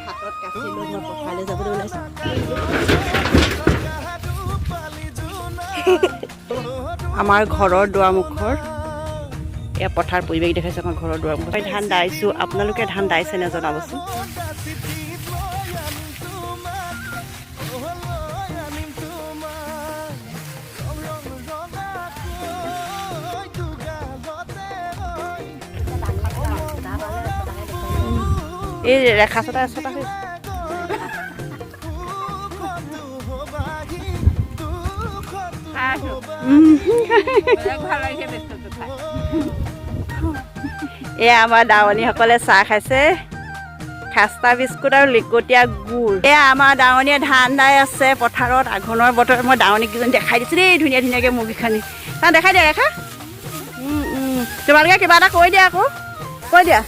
হাতত কাচি লৈ মই পথাৰলৈ যাবলৈ ওলাইছোঁ আমাৰ ঘৰৰ দুৱাৰমুখৰ এয়া পথাৰ পৰিৱেশ দেখাইছে আমাৰ ঘৰৰ দুৱাৰমুখত মই ধান দাইছোঁ আপোনালোকে ধান দাইছে নে জনাবচোন এই ৰেখা চটা এয়া আমাৰ দাৱনীসকলে চাহ খাইছে খাস্তা বিস্কুট আৰু লিকটীয়া গুড় এয়া আমাৰ দাৱনীয়ে ধান দাই আছে পথাৰত আঘোণৰ বতৰত মই দাৱনীকেইজনী দেখাই দিছোঁ দেই ধুনীয়া ধুনীয়াকৈ মুৰ্গীখানি তাৰ দেখাই দিয়া ৰেখা তোমালোকে কিবা এটা কৈ দিয়া আকৌ কৈ দিয়া